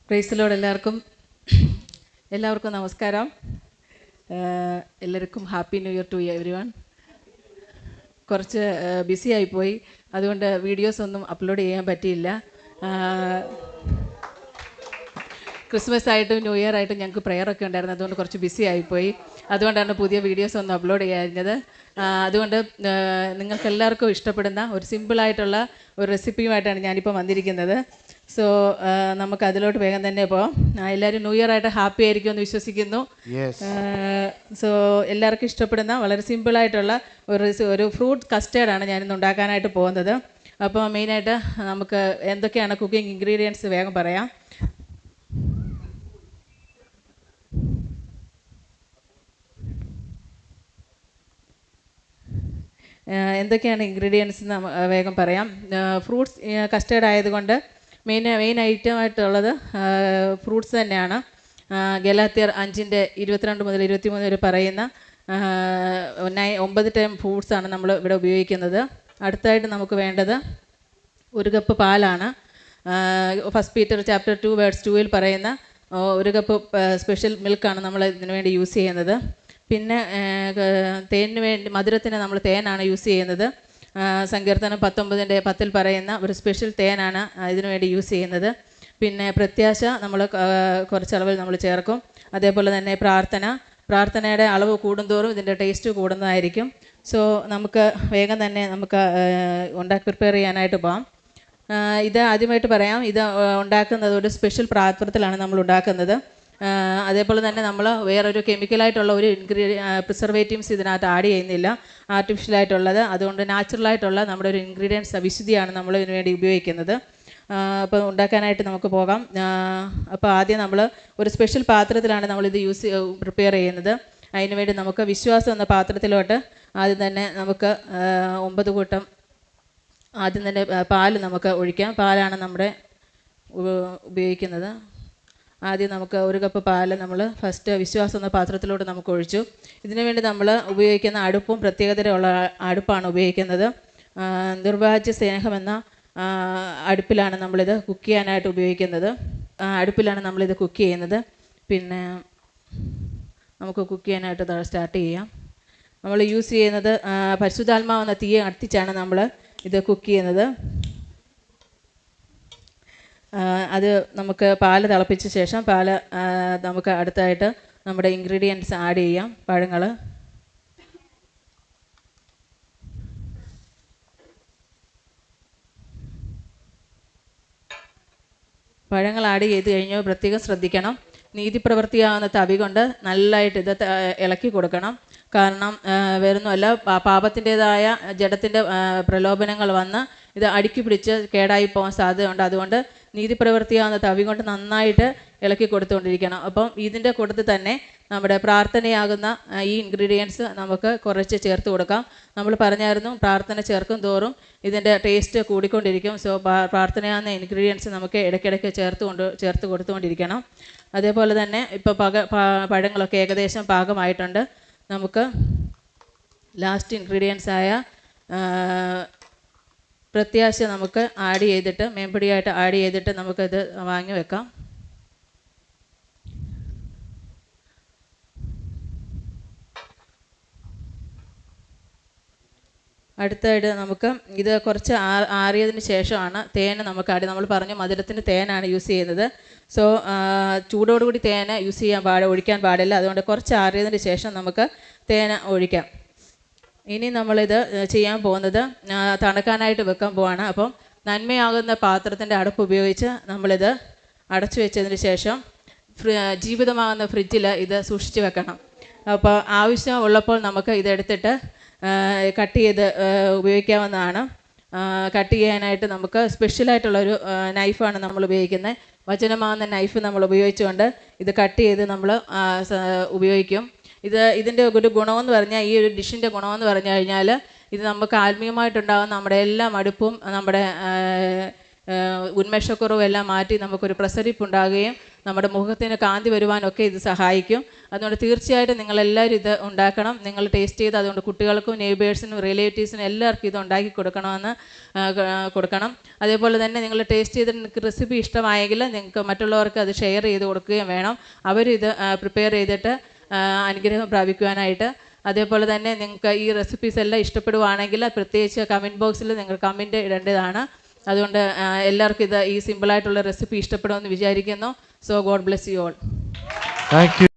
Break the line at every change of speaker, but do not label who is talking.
Praise Lord. എല്ലാവർക്കും നമസ്കാരം. എല്ലാവർക്കും happy new year to everyone. കുറച്ച് ബിസി ആയിപ്പോയി, അതുകൊണ്ട് വീഡിയോസ് ഒന്നും അപ്ലോഡ് ചെയ്യാൻ പറ്റിയില്ല. ക്രിസ്മസ് ആയിട്ടും ന്യൂ ഇയർ ആയിട്ടും ഞങ്ങൾക്ക് പ്രെയറൊക്കെ ഉണ്ടായിരുന്നു, അതുകൊണ്ട് കുറച്ച് ബിസി ആയിപ്പോയി. അതുകൊണ്ടാണ് പുതിയ വീഡിയോസ് ഒന്നും അപ്ലോഡ് ചെയ്യാഞ്ഞത്. അതുകൊണ്ട് നിങ്ങൾക്ക് എല്ലാവർക്കും ഇഷ്ടപ്പെടുന്ന ഒരു സിമ്പിളായിട്ടുള്ള ഒരു റെസിപ്പിയുമായിട്ടാണ് ഞാനിപ്പോൾ വന്നിരിക്കുന്നത്. സോ നമുക്ക് അതിലോട്ട് വേഗം തന്നെ പോകാം. എല്ലാവരും ന്യൂ ഇയർ ആയിട്ട് ഹാപ്പി ആയിരിക്കുമെന്ന് വിശ്വസിക്കുന്നു. സോ എല്ലാവർക്കും ഇഷ്ടപ്പെടുന്ന വളരെ സിമ്പിളായിട്ടുള്ള ഒരു ഫ്രൂട്ട് കസ്റ്റേർഡാണ് ഞാനിന്ന് ഉണ്ടാക്കാനായിട്ട് പോകുന്നത്. അപ്പോൾ മെയിനായിട്ട് നമുക്ക് എന്തൊക്കെയാണ് കുക്കിംഗ് ഇൻഗ്രീഡിയൻസ് വേഗം പറയാം. എന്തൊക്കെയാണ് ഇൻഗ്രീഡിയൻസ് വേഗം പറയാം. ഫ്രൂട്ട്സ് കസ്റ്റേർഡ് ആയതുകൊണ്ട് മെയിൻ ഐറ്റമായിട്ടുള്ളത് ഫ്രൂട്ട്സ് തന്നെയാണ്. ഗലാത്യർ 5:22 മുതൽ 23 വരെ പറയുന്ന 9 ടൈം ഫ്രൂട്ട്സാണ് നമ്മൾ ഇവിടെ ഉപയോഗിക്കുന്നത്. അടുത്തായിട്ട് നമുക്ക് വേണ്ടത് 1 കപ്പ് പാലാണ്. ഫസ്റ്റ് പീറ്റർ ചാപ്റ്റർ 2 വേഴ്സ് 2 പറയുന്ന 1 കപ്പ് സ്പെഷ്യൽ മിൽക്കാണ് നമ്മൾ ഇതിനു വേണ്ടി യൂസ് ചെയ്യുന്നത്. പിന്നെ തേനിന് വേണ്ടി മധുരത്തിന് നമ്മൾ തേനാണ് യൂസ് ചെയ്യുന്നത്. സങ്കീർത്തനം 19:10 പറയുന്ന ഒരു സ്പെഷ്യൽ തേനാണ് ഇതിനു വേണ്ടി യൂസ് ചെയ്യുന്നത്. പിന്നെ പ്രത്യാശ നമ്മൾ കുറച്ചളവിൽ നമ്മൾ ചേർക്കും. അതേപോലെ തന്നെ പ്രാർത്ഥനയുടെ അളവ് കൂടുന്തോറും ഇതിൻ്റെ ടേസ്റ്റ് കൂടുന്നതായിരിക്കും. സോ നമുക്ക് വേഗം തന്നെ നമുക്ക് പ്രിപ്പയർ ചെയ്യാനായിട്ട് പോകാം. ഇത് ആദ്യമായിട്ട് പറയാം, ഇത് ഉണ്ടാക്കുന്നത് ഒരു സ്പെഷ്യൽ പാത്രത്തിലാണ് നമ്മൾ ഉണ്ടാക്കുന്നത്. അതേപോലെ തന്നെ നമ്മൾ വേറൊരു കെമിക്കലായിട്ടുള്ള ഒരു പ്രിസർവേറ്റീവ്സ് ഇതിനകത്ത് ആഡ് ചെയ്യുന്നില്ല, ആർട്ടിഫിഷ്യലായിട്ടുള്ളത്. അതുകൊണ്ട് നാച്ചുറലായിട്ടുള്ള നമ്മുടെ ഒരു ഇൻഗ്രീഡിയൻസ് വിശുദ്ധിയാണ് നമ്മൾ ഇതിനു വേണ്ടി ഉപയോഗിക്കുന്നത്. അപ്പോൾ ഉണ്ടാക്കാനായിട്ട് നമുക്ക് പോകാം. അപ്പോൾ ആദ്യം നമ്മൾ ഒരു സ്പെഷ്യൽ പാത്രത്തിലാണ് നമ്മളിത് പ്രിപ്പയർ ചെയ്യുന്നത്. അതിനുവേണ്ടി നമുക്ക് വിശ്വാസം എന്ന പാത്രത്തിലോട്ട് ആദ്യം തന്നെ നമുക്ക് 9 കൂട്ടം ആദ്യം തന്നെ പാല് നമുക്ക് ഒഴിക്കാം. പാലാണ് നമ്മുടെ ഉപയോഗിക്കുന്നത്. ആദ്യം നമുക്ക് 1 കപ്പ് പാല് നമ്മൾ ഫസ്റ്റ് വിശ്വാസം എന്ന പാത്രത്തിലോട്ട് നമുക്ക് ഒഴിച്ചു. ഇതിനു വേണ്ടി നമ്മൾ ഉപയോഗിക്കുന്ന അടുപ്പും പ്രത്യേകതയുള്ള അടുപ്പാണ് ഉപയോഗിക്കുന്നത്. നിർവാജ്യ സ്നേഹമെന്ന അടുപ്പിലാണ് നമ്മളിത് കുക്ക് ചെയ്യാനായിട്ട് ഉപയോഗിക്കുന്നത്. അടുപ്പിലാണ് നമ്മളിത് കുക്ക് ചെയ്യുന്നത്. പിന്നെ നമുക്ക് കുക്ക് ചെയ്യാനായിട്ട് സ്റ്റാർട്ട് ചെയ്യാം. നമ്മൾ യൂസ് ചെയ്യുന്നത് പരിശുദ്ധാത്മാവെന്ന തീയെ കത്തിച്ചാണ് നമ്മൾ ഇത് കുക്ക് ചെയ്യുന്നത്. അത് നമുക്ക് പാല് തിളപ്പിച്ച ശേഷം നമുക്ക് അടുത്തായിട്ട് നമ്മുടെ ഇൻഗ്രീഡിയൻസ് ആഡ് ചെയ്യാം. പഴങ്ങൾ ആഡ് ചെയ്ത് കഴിഞ്ഞാൽ പ്രത്യേകം ശ്രദ്ധിക്കണം. നീതിപ്രവൃത്തിയാവുന്ന തവി കൊണ്ട് നല്ലതായിട്ട് ഇത് ഇളക്കി കൊടുക്കണം. കാരണം വേറൊന്നുമല്ല, പാപത്തിൻ്റെതായ ജഡത്തിൻ്റെ പ്രലോഭനങ്ങൾ വന്ന് ഇത് അടുക്കി പിടിച്ച് കേടായി പോകാൻ സാധ്യതയുണ്ട്. അതുകൊണ്ട് നീതിപ്രവൃത്തിയാവുന്ന തവി കൊണ്ട് നന്നായിട്ട് ഇളക്കി കൊടുത്തുകൊണ്ടിരിക്കണം. അപ്പം ഇതിൻ്റെ കൂട്ടത്തിൽ തന്നെ നമ്മുടെ പ്രാർത്ഥനയാകുന്ന ഈ ഇൻഗ്രീഡിയൻസ് നമുക്ക് കുറച്ച് ചേർത്ത് കൊടുക്കാം. നമ്മൾ പറഞ്ഞായിരുന്നു, പ്രാർത്ഥന ചേർക്കും തോറും ഇതിൻ്റെ ടേസ്റ്റ് കൂടിക്കൊണ്ടിരിക്കും. സോ പ്രാർത്ഥനയാകുന്ന ഇൻഗ്രീഡിയൻസ് നമുക്ക് ഇടയ്ക്കിടയ്ക്ക് ചേർത്ത് കൊടുത്തുകൊണ്ടിരിക്കണം. അതേപോലെ തന്നെ ഇപ്പോൾ പഴങ്ങളൊക്കെ ഏകദേശം പാകമായിട്ടുണ്ട്. നമുക്ക് ലാസ്റ്റ് ഇൻഗ്രീഡിയൻസായ പ്രത്യാശ നമുക്ക് ആഡ് ചെയ്തിട്ട് മേമ്പൊടിയായിട്ട് ആഡ് ചെയ്തിട്ട് നമുക്കത് വാങ്ങി വെക്കാം. അടുത്തായിട്ട് നമുക്ക് ഇത് കുറച്ച് ആറിയതിന് ശേഷമാണ് തേൻ നമുക്ക് നമ്മൾ പറഞ്ഞു മധുരത്തിന് തേനാണ് യൂസ് ചെയ്യുന്നത്. സോ ചൂടോടുകൂടി തേന് ഒഴിക്കാൻ പാടില്ല. അതുകൊണ്ട് കുറച്ച് ആറിയതിന് ശേഷം നമുക്ക് തേൻ ഒഴിക്കാം. ഇനി നമ്മളിത് ചെയ്യാൻ പോകുന്നത് തണുക്കാനായിട്ട് വെക്കാൻ പോവാണ്. അപ്പം നന്മയാകുന്ന പാത്രത്തിൻ്റെ അടുപ്പ് ഉപയോഗിച്ച് നമ്മളിത് അടച്ചു വെച്ചതിന് ശേഷം ജീവിതമാകുന്ന ഫ്രിഡ്ജിൽ ഇത് സൂക്ഷിച്ച് വെക്കണം. അപ്പോൾ ആവശ്യം ഉള്ളപ്പോൾ നമുക്ക് ഇതെടുത്തിട്ട് കട്ട് ചെയ്ത് ഉപയോഗിക്കാവുന്നതാണ്. കട്ട് ചെയ്യാനായിട്ട് നമുക്ക് സ്പെഷ്യലായിട്ടുള്ളൊരു നൈഫാണ് നമ്മൾ ഉപയോഗിക്കുന്നത്. വചനമാകുന്ന നൈഫ് നമ്മൾ ഉപയോഗിച്ചുകൊണ്ട് ഇത് കട്ട് ചെയ്ത് നമ്മൾ ഉപയോഗിക്കും. ഇതിൻ്റെ ഒരു ഗുണമെന്ന് പറഞ്ഞാൽ, ഈ ഒരു ഡിഷിൻ്റെ ഗുണമെന്ന് പറഞ്ഞു കഴിഞ്ഞാൽ, ഇത് നമുക്ക് ആത്മീയമായിട്ടുണ്ടാകുന്ന നമ്മുടെ എല്ലാ മടുപ്പും നമ്മുടെ ഉന്മേഷക്കുറവും എല്ലാം മാറ്റി നമുക്കൊരു പ്രസരിപ്പുണ്ടാകുകയും നമ്മുടെ മുഖത്തിന് കാന്തി വരുവാനൊക്കെ ഇത് സഹായിക്കും. അതുകൊണ്ട് തീർച്ചയായിട്ടും നിങ്ങളെല്ലാവരും ഇത് ഉണ്ടാക്കണം. നിങ്ങൾ ടേസ്റ്റ് ചെയ്ത് അതുകൊണ്ട് കുട്ടികൾക്കും നെയ്ബേഴ്സിനും റിലേറ്റീവ്സിനും എല്ലാവർക്കും ഇത് ഉണ്ടാക്കി കൊടുക്കണം. അതേപോലെ തന്നെ നിങ്ങൾ ടേസ്റ്റ് ചെയ്ത് നിങ്ങൾക്ക് റെസിപ്പി ഇഷ്ടമായെങ്കിൽ നിങ്ങൾക്ക് മറ്റുള്ളവർക്ക് അത് ഷെയർ ചെയ്ത് കൊടുക്കുകയും വേണം. അവരിത് പ്രിപ്പയർ ചെയ്തിട്ട് അനുഗ്രഹം പ്രാപിക്കുവാനായിട്ട്. അതേപോലെ തന്നെ നിങ്ങൾക്ക് ഈ റെസിപ്പീസ് എല്ലാം ഇഷ്ടപ്പെടുവാണെങ്കിൽ പ്രത്യേകിച്ച് കമൻറ്റ് ബോക്സിൽ നിങ്ങൾ കമൻറ്റ് ഇടേണ്ടതാണ്. അതുകൊണ്ട് എല്ലാവർക്കും ഈ സിമ്പിളായിട്ടുള്ള റെസിപ്പി ഇഷ്ടപ്പെടുമെന്ന് വിചാരിക്കുന്നു. So God bless you all.
Thank you.